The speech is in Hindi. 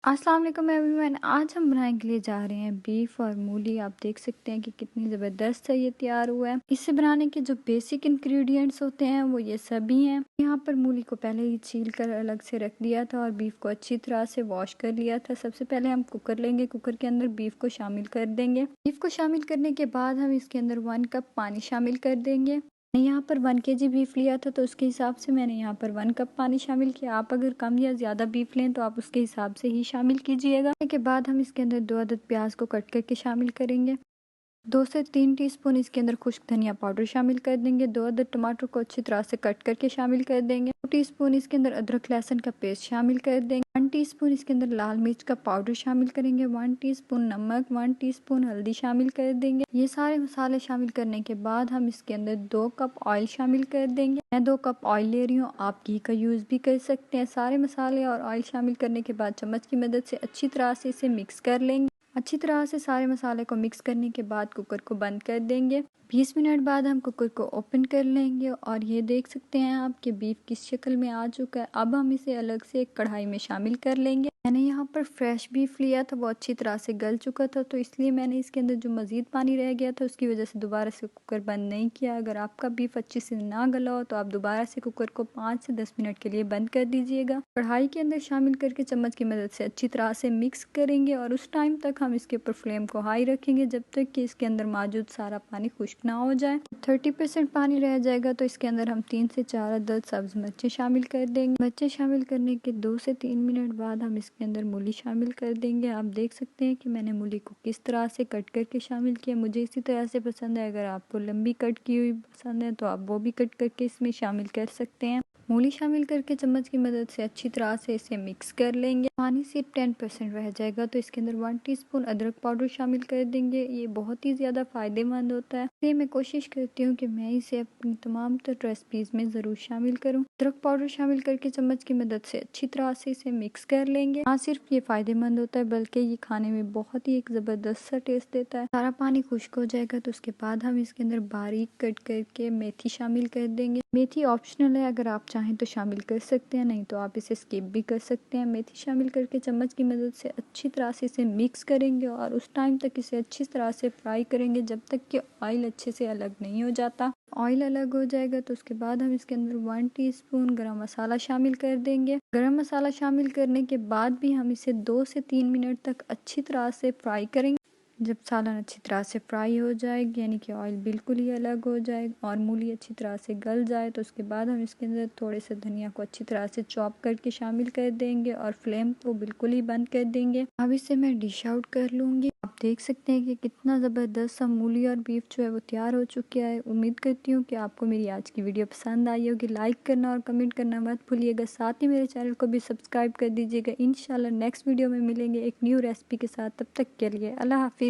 अस्सलाम वालेकुम एवरीवन। आज हम बनाने के लिए जा रहे हैं बीफ और मूली। आप देख सकते हैं कि कितनी ज़बरदस्त है ये तैयार हुआ है। इसे बनाने के जो बेसिक इंग्रेडिएंट्स होते हैं वो ये सभी हैं। यहाँ पर मूली को पहले ही छील कर अलग से रख दिया था और बीफ को अच्छी तरह से वॉश कर लिया था। सबसे पहले हम कुकर लेंगे, कुकर के अंदर बीफ को शामिल कर देंगे। बीफ को शामिल करने के बाद हम इसके अंदर 1 कप पानी शामिल कर देंगे। यहाँ पर 1 केजी बीफ लिया था तो उसके हिसाब से मैंने यहाँ पर 1 कप पानी शामिल किया। आप अगर कम या ज़्यादा बीफ लें तो आप उसके हिसाब से ही शामिल कीजिएगा। इसके बाद हम इसके अंदर 2 अदद प्याज को कट करके शामिल करेंगे। 2 से 3 टीस्पून इसके अंदर खुश्क धनिया पाउडर शामिल कर देंगे। 2 अदद टमाटर को अच्छी तरह से कट करके शामिल कर देंगे। 2 टीस्पून इसके अंदर अदरक लहसुन का पेस्ट शामिल कर देंगे। 1 टीस्पून इसके अंदर लाल मिर्च का पाउडर शामिल करेंगे। 1 टीस्पून नमक, 1 टीस्पून हल्दी शामिल कर देंगे। ये सारे मसाले शामिल करने के बाद हम इसके अंदर 2 कप ऑयल शामिल कर देंगे। मैं 2 कप ऑयल ले रही हूँ, आप घी का यूज़ भी कर सकते हैं। सारे मसाले और ऑयल शामिल करने के बाद चम्मच की मदद से अच्छी तरह से इसे मिक्स कर लेंगे। अच्छी तरह से सारे मसाले को मिक्स करने के बाद कुकर को बंद कर देंगे। 20 मिनट बाद हम कुकर को ओपन कर लेंगे और ये देख सकते हैं आप कि बीफ किस शक्ल में आ चुका है। अब हम इसे अलग से एक कढ़ाई में शामिल कर लेंगे। मैंने यहाँ पर फ्रेश बीफ लिया था, वो अच्छी तरह से गल चुका था तो इसलिए मैंने इसके अंदर जो मज़ीद पानी रह गया था उसकी वजह से दोबारा से कुकर बंद नहीं किया। अगर आपका बीफ अच्छी से ना गला हो तो आप दोबारा से कुकर को 5 से 10 मिनट के लिए बंद कर दीजिएगा। कढ़ाई के अंदर शामिल करके चम्मच की मदद से अच्छी तरह से मिक्स करेंगे और उस टाइम तक हम इसके ऊपर फ्लेम को हाई रखेंगे जब तक कि इसके अंदर मौजूद सारा पानी खुश्क ना हो जाए। 30% पानी रह जाएगा तो इसके अंदर हम 3 से 4 अदद सब्ज मिर्चें शामिल कर देंगे। मिर्चें शामिल करने के 2 से 3 मिनट बाद हम इसके अंदर मूली शामिल कर देंगे। आप देख सकते हैं कि मैंने मूली को किस तरह से कट करके शामिल किया। मुझे इसी तरह से पसंद है। अगर आपको लंबी कट की हुई पसंद है तो आप वो भी कट करके इसमें शामिल कर सकते हैं। मूली शामिल करके चम्मच की मदद से अच्छी तरह से इसे मिक्स कर लेंगे। पानी सिर्फ 10% रह जाएगा तो इसके अंदर 1 टीस्पून अदरक पाउडर शामिल कर देंगे। ये बहुत ही ज़्यादा फ़ायदेमंद होता है, इसलिए मैं कोशिश करती हूँ कि मैं इसे अपनी तमाम रेसिपीज़ में ज़रूर शामिल करूँ। अदरक पाउडर शामिल करके चम्मच की मदद से अच्छी तरह से इसे मिक्स कर लेंगे। ना सिर्फ ये फ़ायदेमंद होता है बल्कि ये खाने में बहुत ही एक ज़बरदस्त सा टेस्ट देता है। सारा पानी खुश्क हो जाएगा तो उसके बाद हम इसके अंदर बारीक कट करके मेथी शामिल कर देंगे। मेथी ऑप्शनल है, अगर आप चाहें तो शामिल कर सकते हैं, नहीं तो आप इसे स्किप भी कर सकते हैं। मेथी शामिल करके चम्मच की मदद से अच्छी तरह से इसे मिक्स करेंगे और उस टाइम तक इसे अच्छी तरह से फ्राई करेंगे जब तक कि ऑयल अच्छे से अलग नहीं हो जाता। ऑयल अलग हो जाएगा तो उसके बाद हम इसके अंदर 1 टीस्पून गरम मसाला शामिल कर देंगे। गरम मसाला शामिल करने के बाद भी हम इसे 2 से 3 मिनट तक अच्छी तरह से फ्राई करेंगे। जब सालन अच्छी तरह से फ्राई हो जाएगी यानी कि ऑयल बिल्कुल ही अलग हो जाए और मूली अच्छी तरह से गल जाए तो उसके बाद हम इसके अंदर थोड़े से धनिया को अच्छी तरह से चॉप करके शामिल कर देंगे और फ्लेम को बिल्कुल ही बंद कर देंगे। अब इसे मैं डिश आउट कर लूँगी। आप देख सकते हैं कि कितना ज़बरदस्त सा मूली और बीफ जो है वो तैयार हो चुका है। उम्मीद करती हूँ कि आपको मेरी आज की वीडियो पसंद आई होगी। लाइक करना और कमेंट करना मत भूलिएगा। साथ ही मेरे चैनल को भी सब्सक्राइब कर दीजिएगा। इंशाल्लाह नेक्स्ट वीडियो में मिलेंगे एक न्यू रेसिपी के साथ। तब तक के लिए अल्लाह हाफिज़।